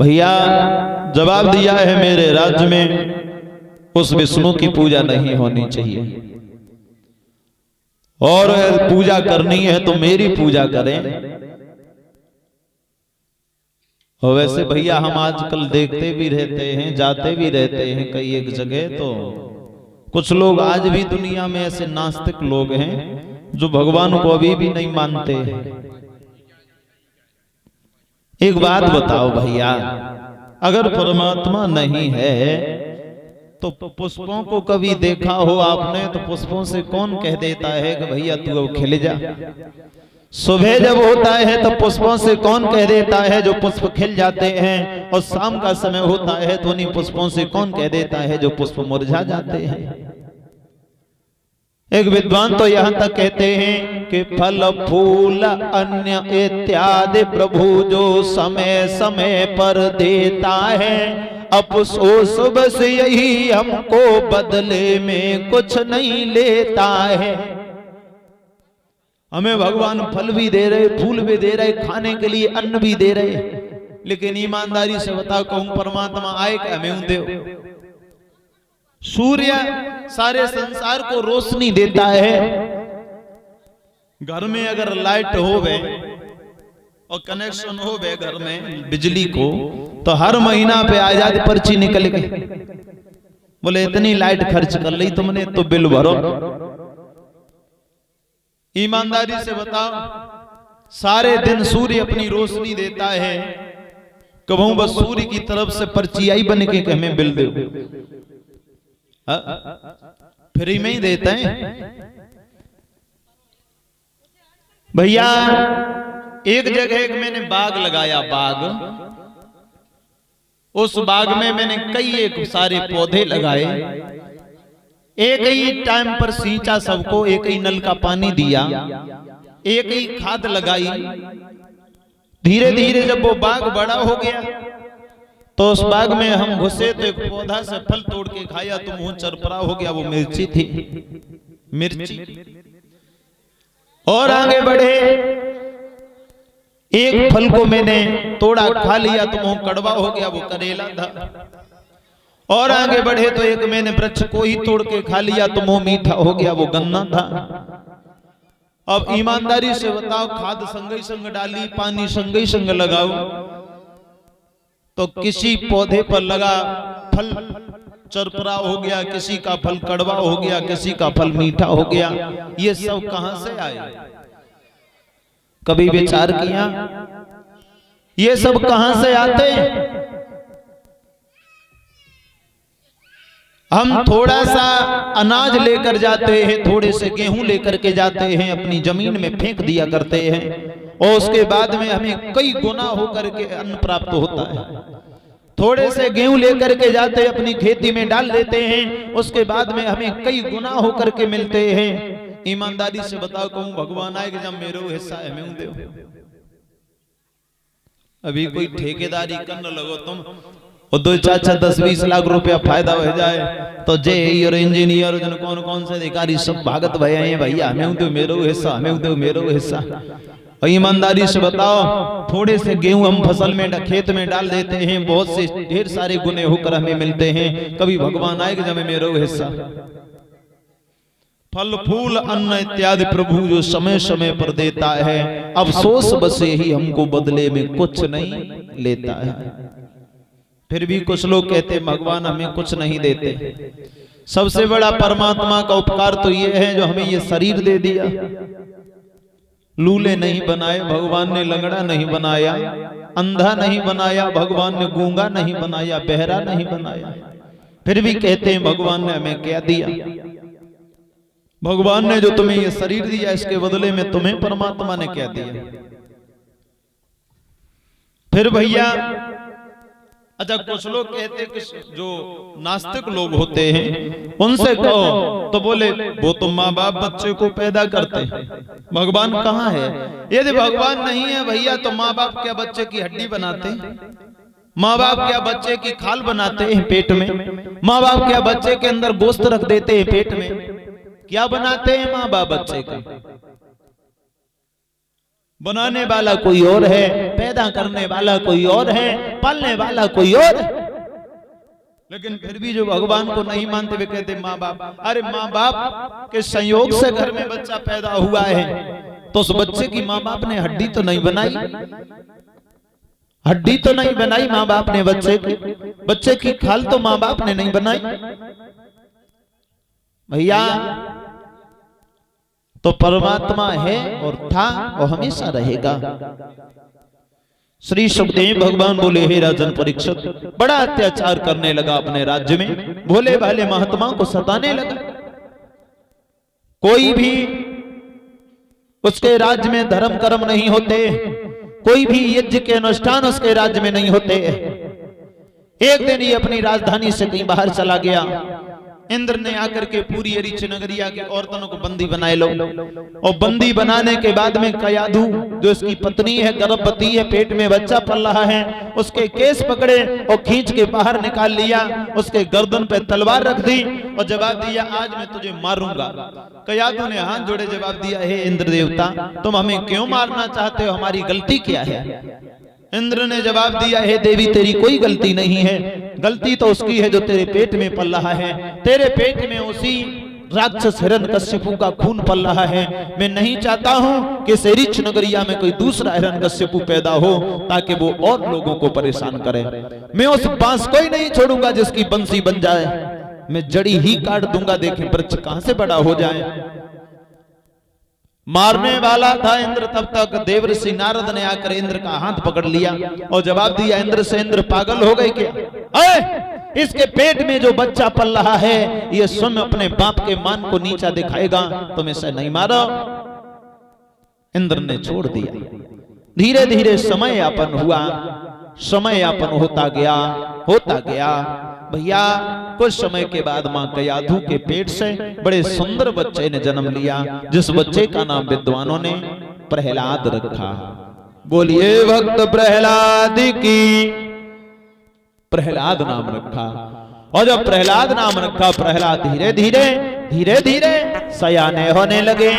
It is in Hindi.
भैया जवाब दिया है मेरे राज्य में उस विष्णु की पूजा नहीं होनी चाहिए, और पूजा करनी है तो मेरी पूजा करें। और वैसे भैया हम आजकल देखते भी रहते हैं, जाते भी रहते हैं कई एक जगह, तो कुछ लोग आज भी दुनिया में ऐसे नास्तिक लोग हैं जो भगवान को अभी भी नहीं मानते। एक बात बताओ भैया, अगर परमात्मा नहीं है तो पुष्पों को कभी देखा हो आपने तो पुष्पों से कौन कह देता है कि भैया तू अब खिल जा? सुबह जब होता है तो पुष्पों से कौन कह देता है जो पुष्प खिल जाते हैं, और शाम का समय होता है तो उन्हीं पुष्पों से कौन कह देता है जो पुष्प मुरझा जाते हैं। एक विद्वान तो यहाँ तक कहते हैं कि फल फूल अन्य इत्यादि प्रभु जो समय समय पर देता है, अफसोस बस यही हमको बदले में कुछ नहीं लेता है। हमें भगवान फल भी दे रहे, फूल भी दे रहे, खाने के लिए अन्न भी दे रहे, लेकिन ईमानदारी से बताओ कहूं परमात्मा आए क्या हमें दे? सूर्य सारे संसार को रोशनी देता है। घर में अगर लाइट होवे और कनेक्शन होवे घर में बिजली को, तो हर महीना पे आजाद पर्ची निकल गई, बोले इतनी लाइट खर्च कर ली तुमने तो बिल भरो। ईमानदारी से बताओ, सारे दिन सूर्य अपनी रोशनी देता है, कबहू बस सूर्य की तरफ से पर्ची आई बन के कि हमें बिल दो, फ्री में ही देते हैं भैया। एक जगह एक मैंने बाग लगाया, बाग, उस बाग में मैंने कई एक सारे पौधे लगाए, एक ही टाइम पर सींचा सबको, एक ही नल का पानी दिया, एक ही खाद लगाई। धीरे धीरे जब वो बाग बड़ा हो गया तो उस बाग में हम घुसे तो एक पौधा से फल तोड़ के खाया तो मुंह चरपरा हो गया, वो मिर्ची थी, मिर्ची। और आगे बढ़े, एक फल को मैंने तोड़ा खा लिया तो मुंह कड़वा हो गया, वो करेला था। और आगे बढ़े तो एक मैंने वृक्ष को ही तोड़ के खा लिया तो मुंह मीठा हो गया, वो गन्ना था। अब ईमानदारी से बताओ, खाद संग संग डाली, पानी संग संग लगाओ, तो किसी पौधे पर लगा फल चरपरा हो गया, किसी का फल कड़वा हो गया, किसी का फल मीठा हो गया। ये सब कहां से आए? कभी विचार किया ये सब कहां से आते हैं? हम थोड़ा सा अनाज लेकर जाते हैं, थोड़े से गेहूं लेकर के जाते हैं, अपनी जमीन में फेंक दिया करते हैं, और उसके बाद में हमें कई गुना होकर के अन्न प्राप्त होता है। थोड़े से गेहूं लेकर के जाते अपनी खेती में डाल देते हैं, उसके बाद में हमें कई गुना होकर के मिलते हैं। ईमानदारी से बताओ कहूं भगवान आए कि जब मेरे हिस्सा है मैं दे। अभी कोई ठेकेदारी करने लगो तुम और 2-4-10-20 लाख रुपया फायदा हो जाए तो जेई और इंजीनियर जन कौन कौन से अधिकारी सब भागत भैया हैं, भैया हमें दो मेरो हिस्सा, हमें दो मेरो हिस्सा। और ईमानदारी से बताओ, थोड़े से गेहूं हम फसल में खेत में डाल देते हैं, बहुत से ढेर सारे गुने होकर हमें मिलते हैं। कभी भगवान आए कि जब मेरो हिस्सा। फल फूल अन्न इत्यादि प्रभु जो समय समय पर देता है, अफसोस बस यही हमको बदले में कुछ नहीं लेता है। फिर भी कुछ लोग कहते भगवान हमें कुछ नहीं देते। सबसे बड़ा परमात्मा का उपकार तो ये है जो हमें ये शरीर दे दिया। लूले नहीं बनाए भगवान ने, लंगड़ा नहीं बनाया, अंधा नहीं बनाया भगवान ने, गूंगा नहीं बनाया, बहरा नहीं बनाया। फिर भी कहते हैं भगवान ने हमें क्या दिया? भगवान ने जो तुम्हें ये शरीर दिया इसके बदले में तुम्हें परमात्मा ने क्या दिया? फिर भैया अच्छा, कुछ लोग कहते कि जो नास्तिक लोग होते हैं उनसे कहो तो बोले वो तो माँ बाप बच्चे को पैदा करते हैं, भगवान कहाँ है? यदि भगवान नहीं है भैया तो माँ बाप क्या बच्चे की हड्डी बनाते हैं? माँ बाप क्या बच्चे की खाल बनाते हैं पेट में? माँ बाप क्या बच्चे के अंदर गोश्त रख देते हैं पेट में? क्या बनाते हैं माँ बाप बच्चे का? बनाने वाला कोई और है, पैदा करने वाला कोई और है, पालने वाला कोई और है। लेकिन फिर भी जो भगवान को नहीं मानते वे कहते माँ बाप। अरे माँ बाप के संयोग से घर में बच्चा पैदा हुआ है, तो उस बच्चे की माँ बाप ने हड्डी तो नहीं बनाई, हड्डी तो नहीं बनाई माँ बाप ने बच्चे की खाल तो माँ बाप ने नहीं बनाई भैया। तो परमात्मा है और था और हमेशा रहेगा। श्री सुखदेव भगवान बोले, हे राजन परीक्षित, बड़ा अत्याचार करने लगा अपने राज्य में, भोले भाले महात्माओं को सताने लगा। कोई भी उसके राज्य में धर्म कर्म नहीं होते, कोई भी यज्ञ के अनुष्ठान उसके राज्य में नहीं होते। एक दिन ये अपनी राजधानी से कहीं बाहर चला गया। इंद्र ने आकर के पूरी एरिच नगरिया की औरतों को बंदी बनाए लो, और बंदी बनाने के बाद में कयाधु जो इसकी पत्नी है, गर्भवती है, पेट में बच्चा पल रहा है, उसके केस पकड़े और खींच के बाहर निकाल लिया, उसके गर्दन पे तलवार रख दी और जवाब दिया, आज मैं तुझे मारूंगा। कयाधु ने हाथ जोड़े जवाब दिया, हे इंद्र देवता, तुम हमें क्यों मारना चाहते हो, हमारी गलती क्या है? इंद्र ने जवाब दिया, हे देवी, तेरी कोई गलती नहीं है, गलती तो उसकी है जो तेरे पेट में पल रहा है। तेरे पेट में उसी राक्षस हिरण्यकश्यपु का खून पल रहा है। मैं नहीं चाहता हूं कि सेरिच नगरिया में कोई दूसरा हिरण्यकश्यपु पैदा हो ताकि वो और लोगों को परेशान करे। मैं उस बांस को ही नहीं छोड़ूंगा जिसकी बंसी बन जाए, मैं जड़ी ही काट दूंगा, देखें वृक्ष कहां से बड़ा हो जाए। मारने वाला था इंद्र, तब तक देवर्षि नारद ने आकर इंद्र का हाथ पकड़ लिया और जवाब दिया इंद्र से, इंद्र पागल हो गए क्या? इसके पेट में जो बच्चा पल रहा है ये स्वयं अपने बाप के मान को नीचा दिखाएगा, तुम इसे नहीं मारो। इंद्र ने छोड़ दिया। धीरे धीरे समय यापन हुआ, समय यापन होता गया भैया। कुछ समय के बाद मां कयाधु के पेट से बड़े सुंदर बच्चे ने जन्म लिया, जिस बच्चे का नाम विद्वानों ने प्रहलाद रखा। बोलिए भक्त प्रहलाद की। प्रहलाद नाम रखा, और जब प्रहलाद नाम रखा, प्रहलाद धीरे धीरे सयाने होने लगे।